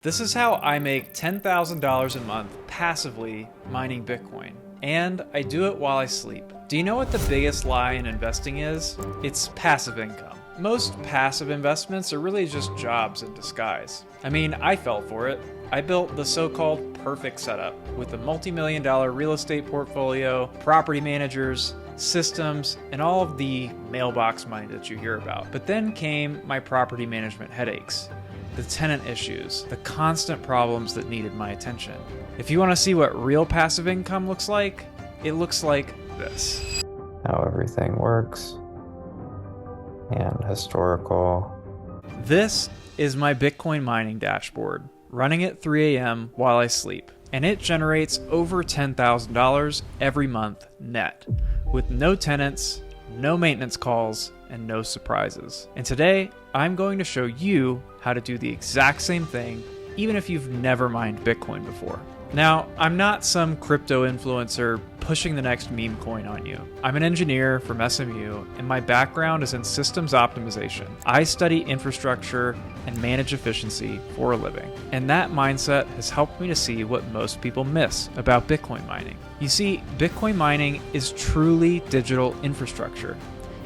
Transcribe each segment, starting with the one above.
This is how I make $10,000 a month passively mining Bitcoin. And I do it while I sleep. Do you know what the biggest lie in investing is? It's passive income. Most passive investments are really just jobs in disguise. I mean, I fell for it. I built the so-called perfect setup with a multi-million-dollar real estate portfolio, property managers, systems, and all of the mailbox money that you hear about. But then came my property management headaches, the tenant issues, the constant problems that needed my attention. If you want to see what real passive income looks like, it looks like this. How everything works and historical. This is my Bitcoin mining dashboard, running at 3 a.m. while I sleep, and it generates over $10,000 every month net, with no tenants, no maintenance calls, and no surprises. And today, I'm going to show you how to do the exact same thing, even if you've never mined Bitcoin before. Now, I'm not some crypto influencer pushing the next meme coin on you. I'm an engineer from SMU, and my background is in systems optimization. I study infrastructure and manage efficiency for a living. And that mindset has helped me to see what most people miss about Bitcoin mining. You see, Bitcoin mining is truly digital infrastructure.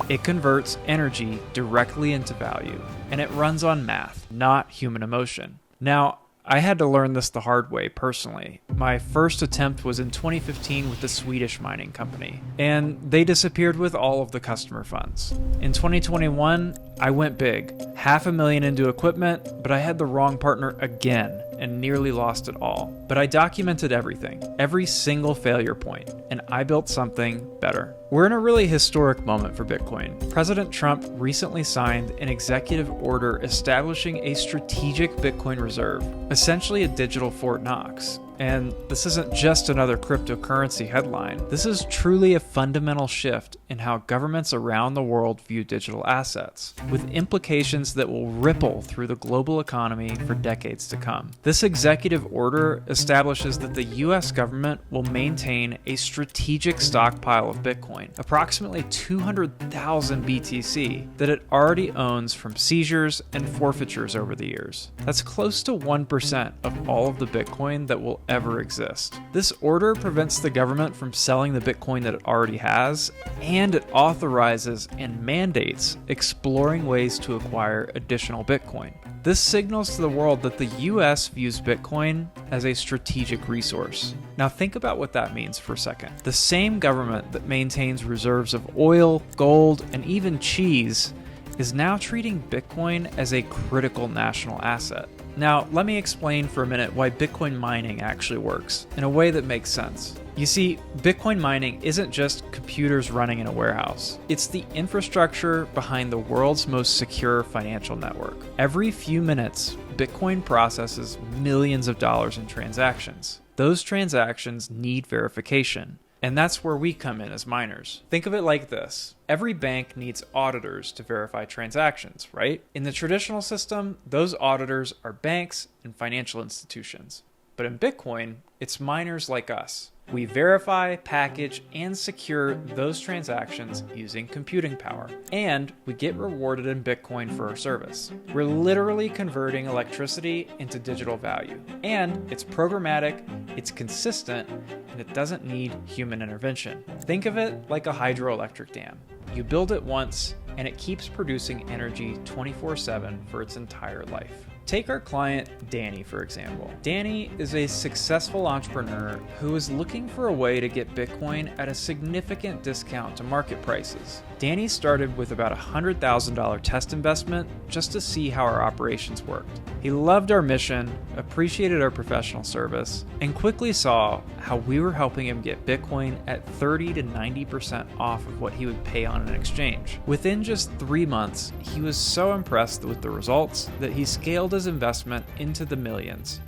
It converts energy directly into value, and it runs on math, not human emotion. Now, I had to learn this the hard way personally. My first attempt was in 2015 with the Swedish mining company, and they disappeared with all of the customer funds. In 2021, I went big, $500,000 into equipment, but I had the wrong partner again and nearly lost it all. But I documented everything, every single failure point, and I built something better. We're in a really historic moment for Bitcoin. President Trump recently signed an executive order establishing a strategic Bitcoin reserve, essentially a digital Fort Knox. And this isn't just another cryptocurrency headline. This is truly a fundamental shift in how governments around the world view digital assets, with implications that will ripple through the global economy for decades to come. This executive order establishes that the US government will maintain a strategic stockpile of Bitcoin, approximately 200,000 BTC, that it already owns from seizures and forfeitures over the years. That's close to 1% of all of the Bitcoin that will ever exist. This order prevents the government from selling the Bitcoin that it already has, and it authorizes and mandates exploring ways to acquire additional Bitcoin. This signals to the world that the US views Bitcoin as a strategic resource. Now think about what that means for a second. The same government that maintains reserves of oil, gold, and even cheese is now treating Bitcoin as a critical national asset. Now, let me explain for a minute why Bitcoin mining actually works in a way that makes sense. You see, Bitcoin mining isn't just computers running in a warehouse. It's the infrastructure behind the world's most secure financial network. Every few minutes, Bitcoin processes millions of dollars in transactions. Those transactions need verification. And that's where we come in as miners. Think of it like this. Every bank needs auditors to verify transactions, right? In the traditional system, those auditors are banks and financial institutions. But in Bitcoin, it's miners like us. We verify, package, and secure those transactions using computing power. And we get rewarded in Bitcoin for our service. We're literally converting electricity into digital value. And it's programmatic, it's consistent, and it doesn't need human intervention. Think of it like a hydroelectric dam. You build it once, and it keeps producing energy 24/7 for its entire life. Take our client, Danny, for example. Danny is a successful entrepreneur who is looking for a way to get Bitcoin at a significant discount to market prices. Danny started with about a $100,000 test investment just to see how our operations worked. He loved our mission, appreciated our professional service, and quickly saw how we were helping him get Bitcoin at 30 to 90% off of what he would pay on an exchange. Within just 3 months, he was so impressed with the results that he scaled his investment into the millions.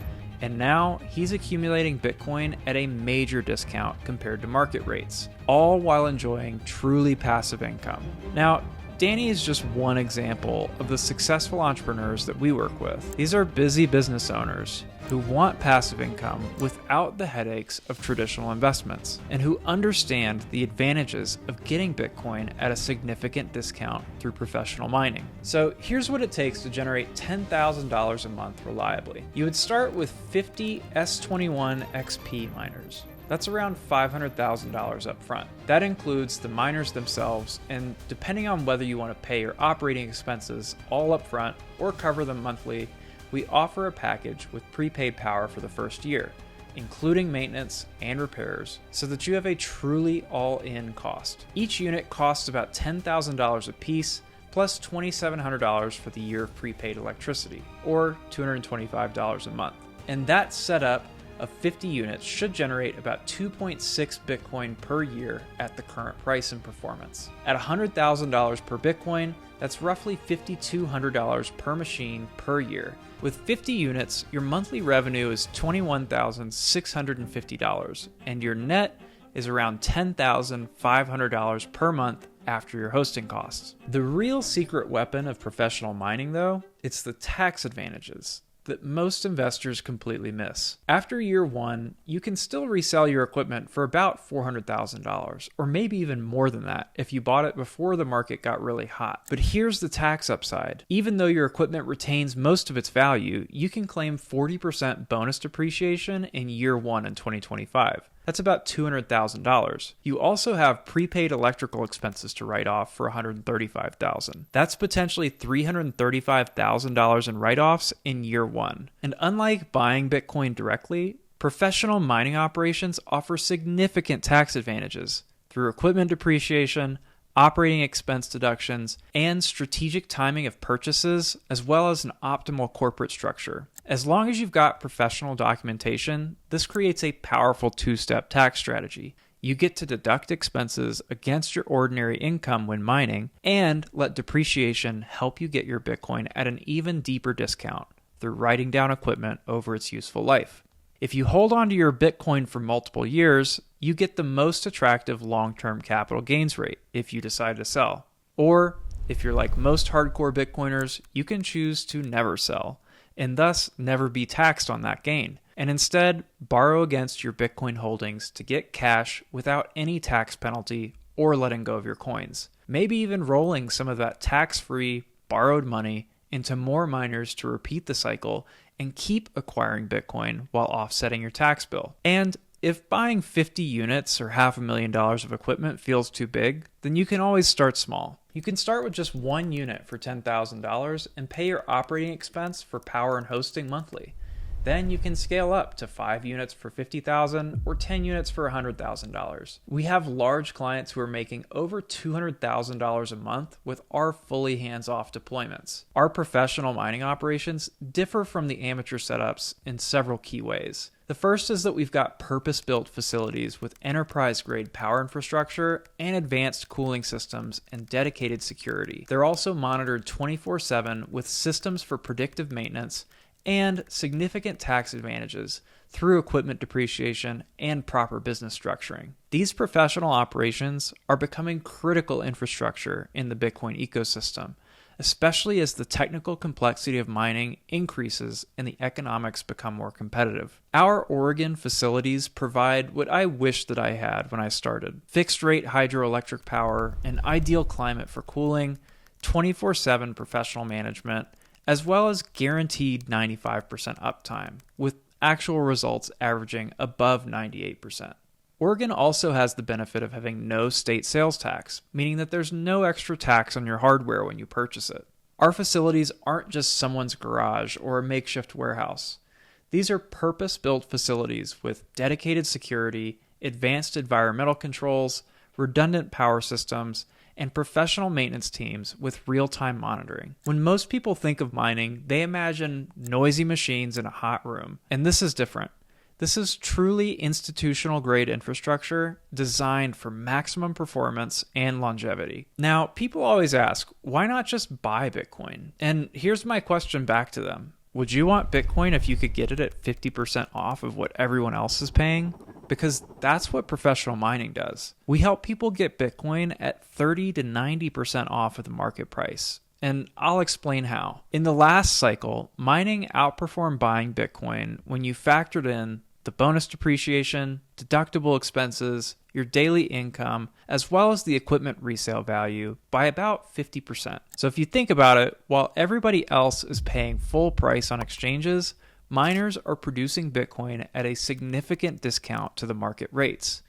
And now he's accumulating Bitcoin at a major discount compared to market rates, all while enjoying truly passive income. Now, Danny is just one example of the successful entrepreneurs that we work with. These are busy business owners who want passive income without the headaches of traditional investments, and who understand the advantages of getting Bitcoin at a significant discount through professional mining. So here's what it takes to generate $10,000 a month reliably. You would start with 50 S21 XP miners. That's around $500,000 up front. That includes the miners themselves, and depending on whether you want to pay your operating expenses all up front or cover them monthly, we offer a package with prepaid power for the first year, including maintenance and repairs, so that you have a truly all-in cost. Each unit costs about $10,000 a piece, plus $2,700 for the year of prepaid electricity, or $225 a month. And that setup of 50 units should generate about 2.6 Bitcoin per year at the current price and performance. At $100,000 per Bitcoin, that's roughly $5,200 per machine per year. With 50 units, your monthly revenue is $21,650, and your net is around $10,500 per month after your hosting costs. The real secret weapon of professional mining, though, it's the tax advantages that most investors completely miss. After year one, you can still resell your equipment for about $400,000, or maybe even more than that if you bought it before the market got really hot. But here's the tax upside. Even though your equipment retains most of its value, you can claim 40% bonus depreciation in year one in 2025. That's about $200,000. You also have prepaid electrical expenses to write off for $135,000. That's potentially $335,000 in write-offs in year one. And unlike buying Bitcoin directly, professional mining operations offer significant tax advantages through equipment depreciation, operating expense deductions, and strategic timing of purchases, as well as an optimal corporate structure. As long as you've got professional documentation, this creates a powerful two-step tax strategy. You get to deduct expenses against your ordinary income when mining, and let depreciation help you get your Bitcoin at an even deeper discount through writing down equipment over its useful life. If you hold on to your Bitcoin for multiple years, you get the most attractive long-term capital gains rate if you decide to sell. Or, if you're like most hardcore Bitcoiners, you can choose to never sell, and thus never be taxed on that gain, and instead borrow against your Bitcoin holdings to get cash without any tax penalty or letting go of your coins. Maybe even rolling some of that tax-free, borrowed money into more miners to repeat the cycle and keep acquiring Bitcoin while offsetting your tax bill. And if buying 50 units or $500,000 of equipment feels too big, then you can always start small. You can start with just one unit for $10,000 and pay your operating expense for power and hosting monthly. Then you can scale up to 5 units for $50,000 or 10 units for $100,000. We have large clients who are making over $200,000 a month with our fully hands-off deployments. Our professional mining operations differ from the amateur setups in several key ways. The first is that we've got purpose-built facilities with enterprise-grade power infrastructure and advanced cooling systems and dedicated security. They're also monitored 24/7 with systems for predictive maintenance and significant tax advantages through equipment depreciation and proper business structuring. These professional operations are becoming critical infrastructure in the Bitcoin ecosystem, especially as the technical complexity of mining increases and the economics become more competitive. Our Oregon facilities provide what I wish that I had when I started: fixed-rate hydroelectric power, an ideal climate for cooling, 24/7 professional management, as well as guaranteed 95% uptime, with actual results averaging above 98%. Oregon also has the benefit of having no state sales tax, meaning that there's no extra tax on your hardware when you purchase it. Our facilities aren't just someone's garage or a makeshift warehouse. These are purpose-built facilities with dedicated security, advanced environmental controls, redundant power systems, and professional maintenance teams with real-time monitoring. When most people think of mining, they imagine noisy machines in a hot room, and this is different. This is truly institutional-grade infrastructure designed for maximum performance and longevity. Now, people always ask, why not just buy Bitcoin? And here's my question back to them. Would you want Bitcoin if you could get it at 50% off of what everyone else is paying? because that's what professional mining does. We help people get Bitcoin at 30 to 90% off of the market price. And I'll explain how. In the last cycle, mining outperformed buying Bitcoin when you factored in the bonus depreciation, deductible expenses, your daily income, as well as the equipment resale value by about 50%. So if you think about it, while everybody else is paying full price on exchanges, miners are producing Bitcoin at a significant discount to the market rates.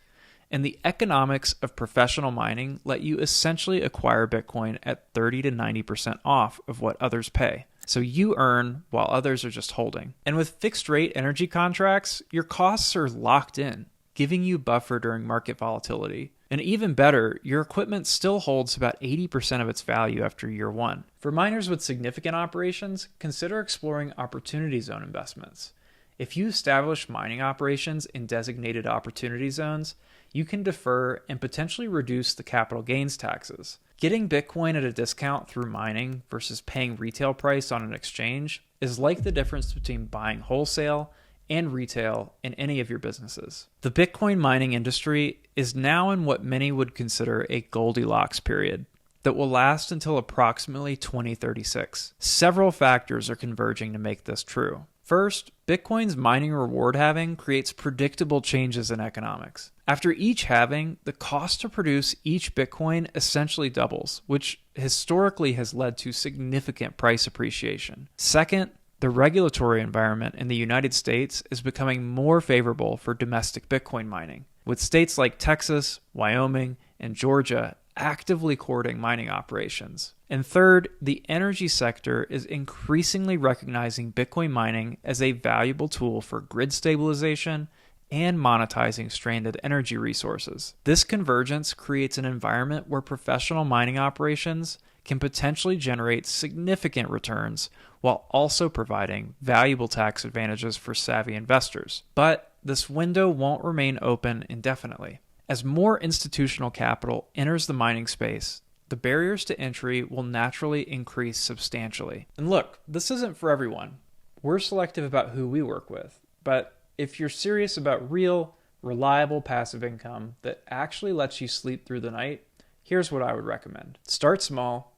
And the economics of professional mining let you essentially acquire Bitcoin at 30 to 90% off of what others pay. So you earn while others are just holding. And with fixed rate energy contracts, your costs are locked in, giving you buffer during market volatility. And even better, your equipment still holds about 80% of its value after year one. For miners with significant operations, consider exploring opportunity zone investments. If you establish mining operations in designated opportunity zones, you can defer and potentially reduce the capital gains taxes. Getting Bitcoin at a discount through mining versus paying retail price on an exchange is like the difference between buying wholesale and retail in any of your businesses. The Bitcoin mining industry is now in what many would consider a Goldilocks period that will last until approximately 2036. Several factors are converging to make this true. First, Bitcoin's mining reward halving creates predictable changes in economics. After each halving, the cost to produce each Bitcoin essentially doubles, which historically has led to significant price appreciation. Second, the regulatory environment in the United States is becoming more favorable for domestic Bitcoin mining, with states like Texas, Wyoming, and Georgia actively courting mining operations. And third, the energy sector is increasingly recognizing Bitcoin mining as a valuable tool for grid stabilization and monetizing stranded energy resources. This convergence creates an environment where professional mining operations can potentially generate significant returns while also providing valuable tax advantages for savvy investors. But this window won't remain open indefinitely. As more institutional capital enters the mining space, the barriers to entry will naturally increase substantially. And look, this isn't for everyone. We're selective about who we work with, but if you're serious about real, reliable passive income that actually lets you sleep through the night, here's what I would recommend. Start small,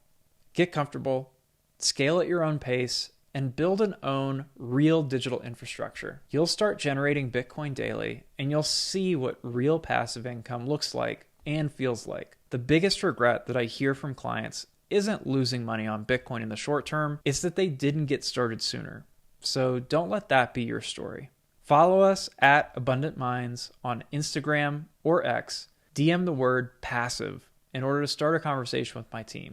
get comfortable, scale at your own pace, and build and own real digital infrastructure. You'll start generating Bitcoin daily, and you'll see what real passive income looks like and feels like. The biggest regret that I hear from clients isn't losing money on Bitcoin in the short term, it's that they didn't get started sooner. So don't let that be your story. Follow us at Abundant Minds on Instagram or X. DM the word passive in order to start a conversation with my team.